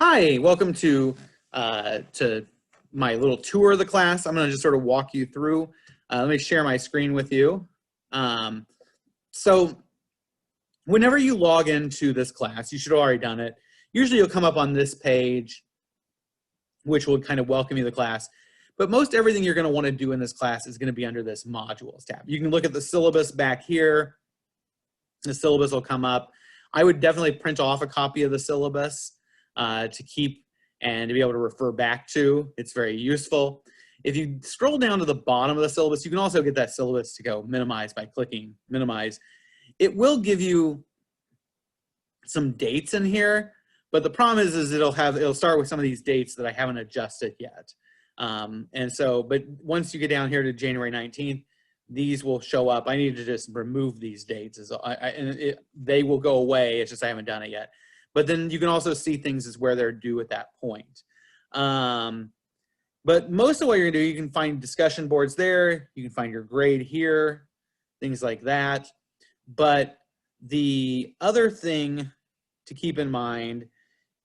Hi, welcome to my little tour of the class. I'm going to just sort of walk you through. Let me share my screen with you. So whenever you log into this class, you should have already done it. Usually you'll come up on this page, which will kind of welcome you to the class. But most everything you're going to want to do in this class is going to be under this modules tab. You can look at the syllabus back here. The syllabus will come up. I would definitely print off a copy of the syllabus to keep and to be able to refer back to. It's very useful. If you scroll down to the bottom of the syllabus, you can also get that syllabus to go minimize by clicking minimize. It will give you some dates in here, but the problem is it'll start with some of these dates that I haven't adjusted yet. But once you get down here to January 19th, these will show up. I need to just remove these dates. They will go away. It's just I haven't done it yet. But then you can also see things as where they're due at that point. But most of what you're gonna do, you can find discussion boards there. You can find your grade here, things like that. But the other thing to keep in mind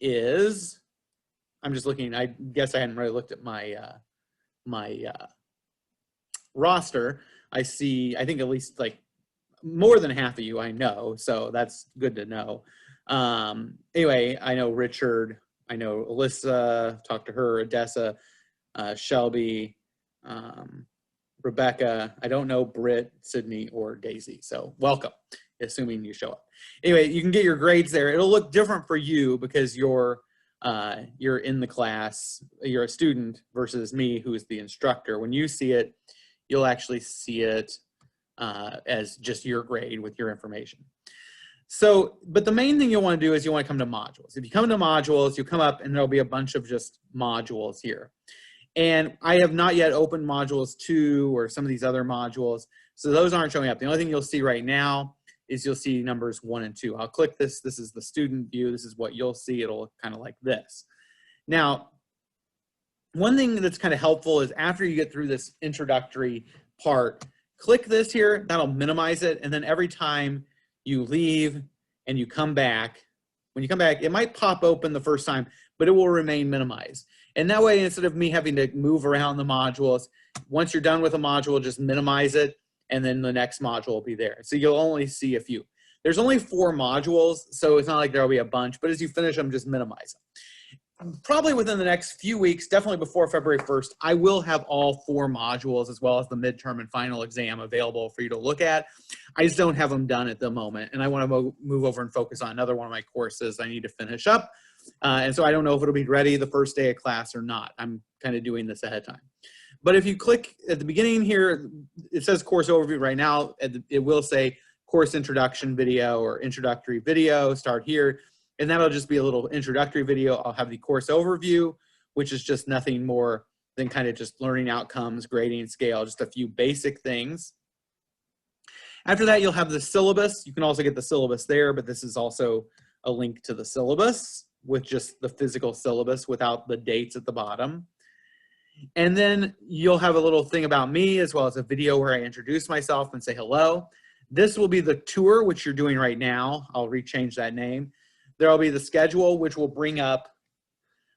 is, I'm just looking, I guess I hadn't really looked at my, roster. I think at least like more than half of you I know, so that's good to know. Anyway, I know Richard, I know Alyssa, talked to her, Odessa, Shelby, Rebecca. I don't know Britt, Sydney, or Daisy, so welcome, assuming you show up. Anyway, you can get your grades there. It'll look different for you because you're in the class, you're a student versus me, who is the instructor. When you see it, you'll actually see it as just your grade with your information. So, but the main thing you'll want to do is you want to come to modules. If you come to modules, you come up and there'll be a bunch of just modules here. And I have not yet opened modules 2 or some of these other modules, so those aren't showing up. The only thing you'll see right now is you'll see numbers 1 and 2. I'll click this. This is the student view. This is what you'll see. It'll look kind of like this. Now, one thing that's kind of helpful is after you get through this introductory part, click this here. That'll minimize it. And then every time you leave and you come back, when you come back, it might pop open the first time, but it will remain minimized. And that way, instead of me having to move around the modules, once you're done with a module, just minimize it, and then the next module will be there. So you'll only see a few. There's only 4 modules, so it's not like there'll be a bunch, but as you finish them, just minimize them. Probably within the next few weeks, definitely before February 1st, I will have all 4 modules as well as the midterm and final exam available for you to look at. I just don't have them done at the moment, and I want to move over and focus on another one of my courses I need to finish up. And so I don't know if it'll be ready the first day of class or not. I'm kind of doing this ahead of time. But if you click at the beginning here, it says course overview right now. It will say course introduction video or introductory video, start here. And that'll just be a little introductory video. I'll have the course overview, which is just nothing more than kind of just learning outcomes, grading, scale, just a few basic things. After that, you'll have the syllabus. You can also get the syllabus there, but this is also a link to the syllabus with just the physical syllabus without the dates at the bottom. And then you'll have a little thing about me as well as a video where I introduce myself and say hello. This will be the tour, which you're doing right now. I'll rechange that name. There'll be the schedule, which will bring up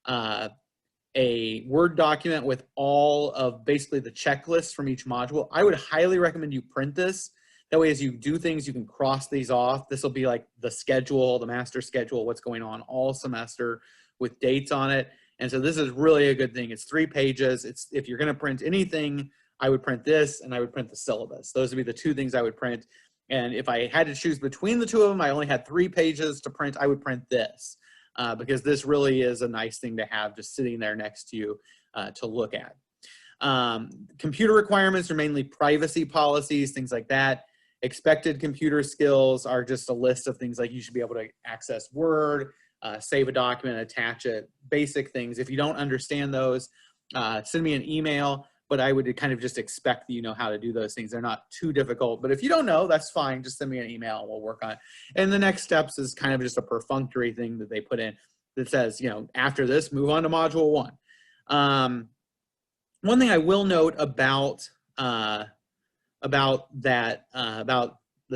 a Word document with all of basically the checklists from each module. I would highly recommend you print this. That way, as you do things, you can cross these off. This will be like the schedule, the master schedule, what's going on all semester with dates on it. And so this is really a good thing. It's 3 pages. If you're going to print anything, I would print this and I would print the syllabus. Those would be the 2 things I would print. And if I had to choose between the 2 of them, I only had 3 pages to print, I would print this because this really is a nice thing to have just sitting there next to you to look at. Computer requirements are mainly privacy policies, things like that. Expected computer skills are just a list of things like you should be able to access Word, save a document, attach it, basic things. If you don't understand those, send me an email. But I would kind of just expect that you know how to do those things. They're not too difficult. But if you don't know, that's fine. Just send me an email and we'll work on it. And the next steps is kind of just a perfunctory thing that they put in that says, you know, after this, move on to module 1. One thing I will note about the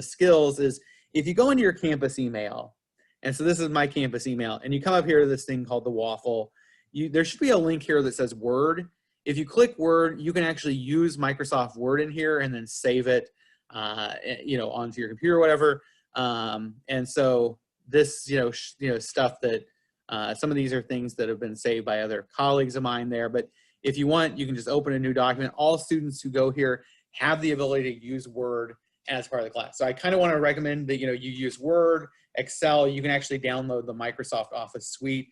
skills is if you go into your campus email And so this is my campus email. And you come up here to this thing called the waffle. There should be a link here that says Word. If you click Word, you can actually use Microsoft Word in here and then save it, onto your computer or whatever. And so this, stuff that some of these are things that have been saved by other colleagues of mine there. But if you want, you can just open a new document. All students who go here have the ability to use Word as part of the class. So I kind of want to recommend that, you use Word, Excel. You can actually download the Microsoft Office suite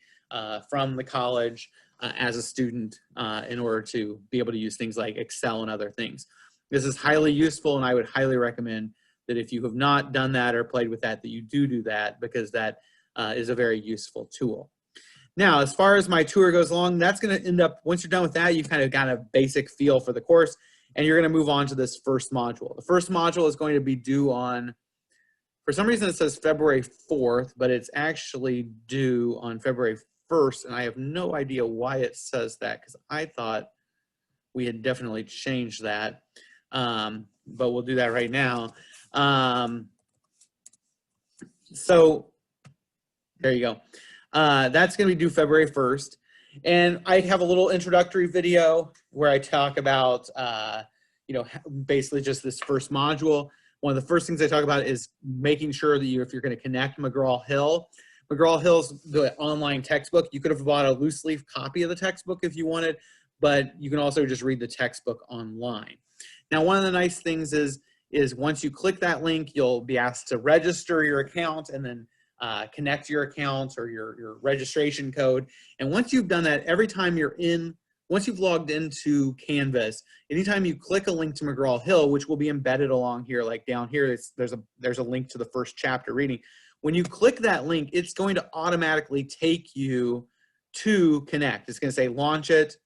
from the college as a student in order to be able to use things like Excel and other things. This is highly useful, and I would highly recommend that if you have not done that or played with that, that you do that, because that is a very useful tool. Now, as far as my tour goes along, that's going to end up, once you're done with that, you've kind of got a basic feel for the course, and you're going to move on to this first module. The first module is going to be due on, for some reason it says February 4th, but it's actually due on February 1st, and I have no idea why it says that, because I thought we had definitely changed that, but we'll do that right now. So there you go. That's going to be due February 1st. And I have a little introductory video where I talk about, basically just this first module. One of the first things I talk about is making sure that if you're going to connect McGraw-Hill. McGraw-Hill's the online textbook. You could have bought a loose leaf copy of the textbook if you wanted, but you can also just read the textbook online. Now, one of the nice things is once you click that link, you'll be asked to register your account and then connect your account or your registration code. And once you've done that, every time once you've logged into Canvas, anytime you click a link to McGraw-Hill, which will be embedded along here, like down here, there's a link to the first chapter reading. When you click that link, it's going to automatically take you to Connect. It's going to say launch it.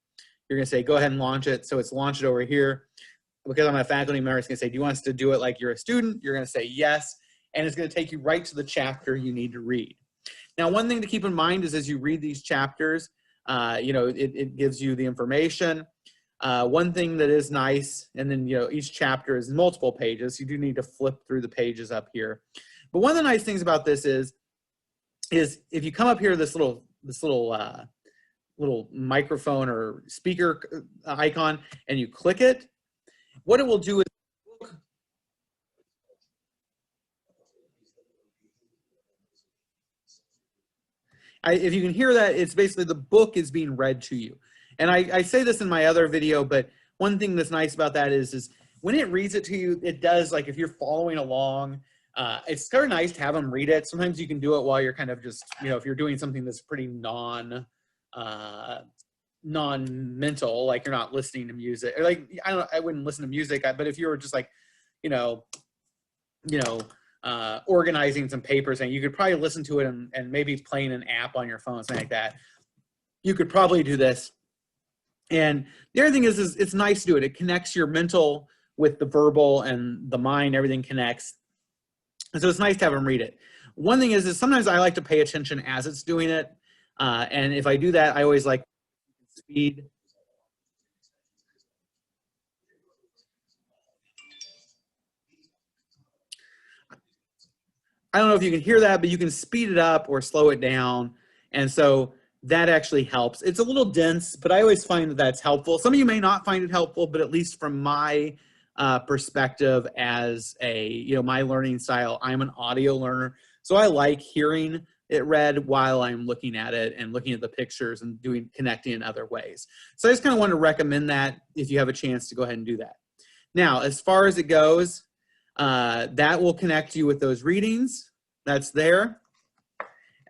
You're going to say go ahead and launch it. So it's launch it over here. Because I'm a faculty member, it's going to say, do you want us to do it like you're a student? You're going to say yes, and it's going to take you right to the chapter you need to read. Now, one thing to keep in mind is as you read these chapters, it gives you the information. One thing that is nice, and then each chapter is multiple pages. You do need to flip through the pages up here. But one of the nice things about this is if you come up here to this little microphone or speaker icon and you click it, what it will do is, if you can hear that, it's basically the book is being read to you. And I say this in my other video, but one thing that's nice about that is when it reads it to you, it does, like if you're following along, it's kind of nice to have them read it. Sometimes you can do it while you're kind of just, if you're doing something that's pretty non-mental, like you're not listening to music, or like I wouldn't listen to music, but if you were just like organizing some papers, and you could probably listen to it and maybe playing an app on your phone, something like that, you could probably do this. And the other thing is it's nice to do it. It connects your mental with the verbal, and the mind, everything connects. And so it's nice to have them read it. One thing is sometimes I like to pay attention as it's doing it, and if I do that, I always like speed. I don't know if you can hear that, but you can speed it up or slow it down. And so that actually helps. It's a little dense, but I always find that that's helpful. Some of you may not find it helpful, but at least from my perspective as my learning style, I'm an audio learner. So I like hearing it read while I'm looking at it and looking at the pictures and connecting in other ways. So I just kind of want to recommend that if you have a chance to go ahead and do that. Now, as far as it goes, that will connect you with those readings. That's there.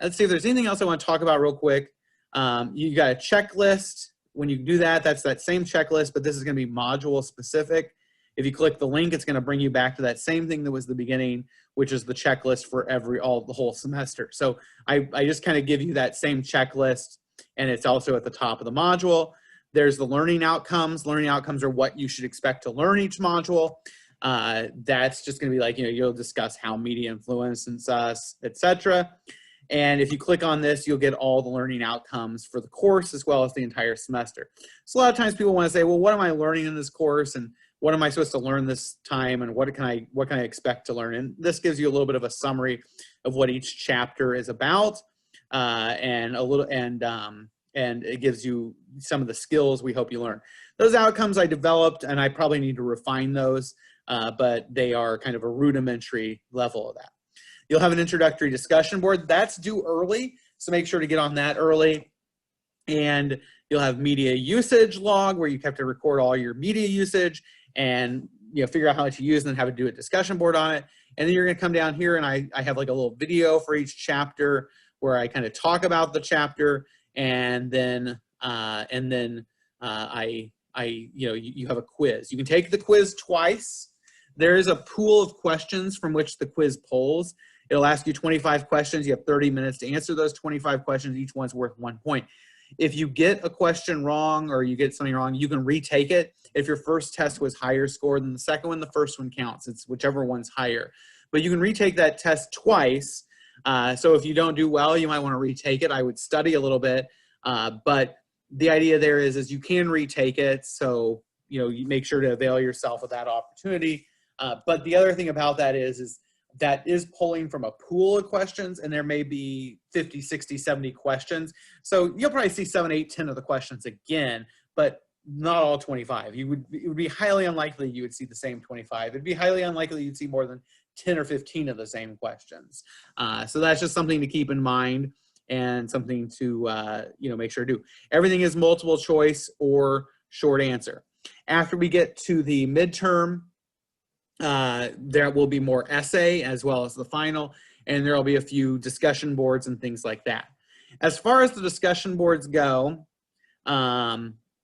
Let's see if there's anything else I want to talk about real quick. You got a checklist. When you do that, that's that same checklist, but this is going to be module specific. If you click the link, it's going to bring you back to that same thing that was the beginning, which is the checklist for the whole semester. So I just kind of give you that same checklist, and it's also at the top of the module. There's the learning outcomes. Learning outcomes are what you should expect to learn each module. That's just going to be like, you'll discuss how media influences us, etc. And if you click on this, you'll get all the learning outcomes for the course as well as the entire semester. So a lot of times people want to say, well, what am I learning in this course, and what am I supposed to learn this time, and what can I expect to learn? And this gives you a little bit of a summary of what each chapter is about, and it gives you some of the skills we hope you learn. Those outcomes I developed, and I probably need to refine those, but they are kind of a rudimentary level of that. You'll have an introductory discussion board. That's due early, so make sure to get on that early. And you'll have media usage log, where you have to record all your media usage and figure out how to use and then have to do a discussion board on it. And then you're going to come down here, and I have like a little video for each chapter where I kind of talk about the chapter, and then you have a quiz. You can take the quiz twice. There is a pool of questions from which the quiz pulls. It'll ask you 25 questions. You have 30 minutes to answer those 25 questions. Each one's worth 1 point. If you get a question wrong or you get something wrong, you can retake it. If your first test was higher score than the second one, the first one counts. It's whichever one's higher. But you can retake that test twice. So if you don't do well, you might want to retake it. I would study a little bit. But the idea there is you can retake it. So, you make sure to avail yourself of that opportunity. But the other thing about that is that is pulling from a pool of questions, and there may be 50, 60, 70 questions. So you'll probably see 7, 8, 10 of the questions again, but not all 25. It would be highly unlikely you would see the same 25. It'd be highly unlikely you'd see more than 10 or 15 of the same questions. So that's just something to keep in mind and something to make sure to do. Everything is multiple choice or short answer. After we get to the midterm, there will be more essay as well as the final, and there will be a few discussion boards and things like that. As far as the discussion boards go,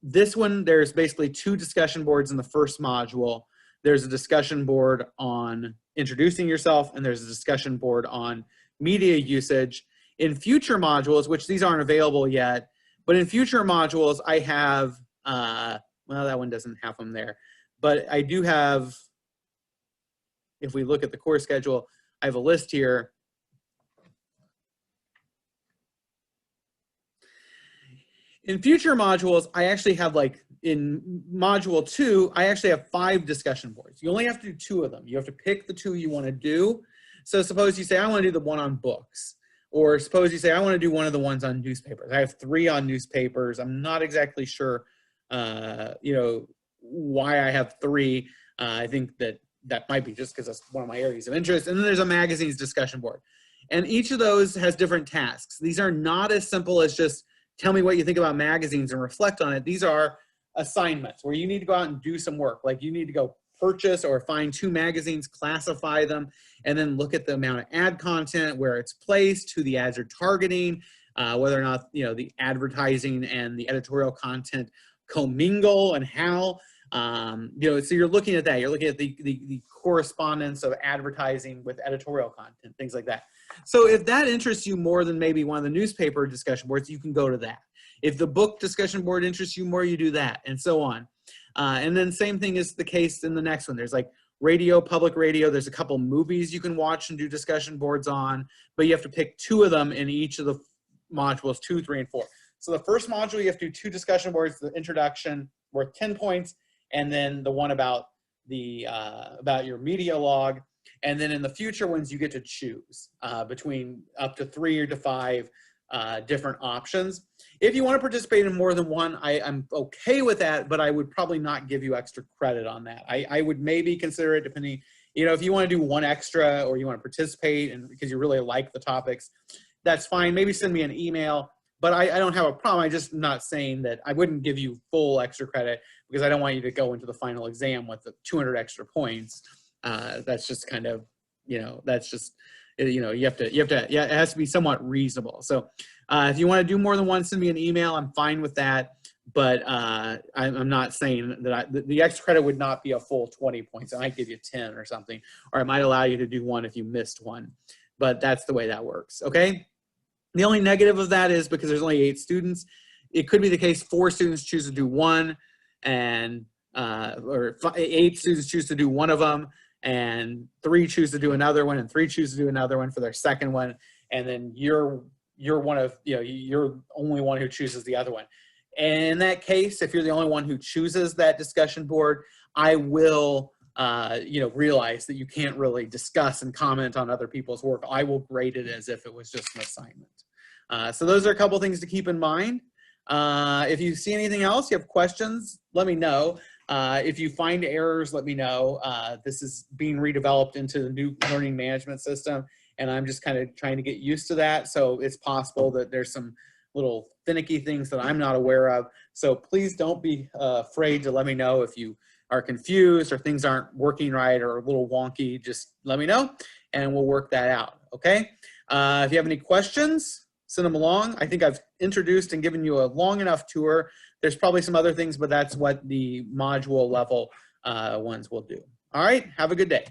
this one, there's basically 2 discussion boards in the first module. There's a discussion board on introducing yourself, and there's a discussion board on media usage. In future modules, which these aren't available yet, but in future modules I have, well, that one doesn't have them there, but I do have, if we look at the course schedule, I have a list here. In future modules, I actually have, like in module 2, I actually have 5 discussion boards. You only have to do 2 of them. You have to pick the 2 you want to do. So suppose you say, I want to do the one on books. Or suppose you say, I want to do one of the ones on newspapers. I have 3 on newspapers. I'm not exactly sure, why I have 3. I think that might be just because that's one of my areas of interest. And then there's a magazines discussion board. And each of those has different tasks. These are not as simple as just tell me what you think about magazines and reflect on it. These are assignments where you need to go out and do some work. Like you need to go purchase or find 2 magazines, classify them, and then look at the amount of ad content, where it's placed, who the ads are targeting, whether or not the advertising and the editorial content commingle, and how. So you're looking at that. You're looking at the correspondence of advertising with editorial content, things like that. So if that interests you more than maybe one of the newspaper discussion boards, you can go to that. If the book discussion board interests you more, you do that, and so on. And then same thing is the case in the next one. There's like radio, public radio. There's a couple movies you can watch and do discussion boards on, but you have to pick 2 of them in each of the modules, 2, 3, and 4. So the first module, you have to do 2 discussion boards, the introduction worth 10 points, and then the one about your media log. And then in the future ones, you get to choose between up to 3 or to 5 different options. If you want to participate in more than one, I'm okay with that, but I would probably not give you extra credit on that. I would maybe consider it depending, if you want to do 1 extra or you want to participate and because you really like the topics, that's fine. Maybe send me an email, but I don't have a problem. I'm just not saying that I wouldn't give you full extra credit because I don't want you to go into the final exam with the 200 extra points. That's just kind of, that's just, it has to be somewhat reasonable. So if you want to do more than one, send me an email. I'm fine with that. But I'm not saying that the extra credit would not be a full 20 points. I might give you 10 or something, or I might allow you to do 1 if you missed 1. But that's the way that works, okay? The only negative of that is because there's only 8 students, it could be the case 4 students choose to do 1, and or 8 students choose to do 1 of them, and 3 choose to do another one, and 3 choose to do another one for their second one, and then you're one of, you're only one who chooses the other one. And in that case, if you're the only one who chooses that discussion board, I will you know, realize that you can't really discuss and comment on other people's work. I will grade it as if it was just an assignment. So those are a couple things to keep in mind. If you see anything else, you have questions, let me know. If you find errors, let me know. This is being redeveloped into the new learning management system, and I'm just kind of trying to get used to that. So it's possible that there's some little finicky things that I'm not aware of. So please don't be afraid to let me know if you are confused or things aren't working right or a little wonky. Just let me know and we'll work that out, okay? If you have any questions, send them along. I think I've introduced and given you a long enough tour. There's probably some other things, but that's what the module level ones will do. All right, have a good day.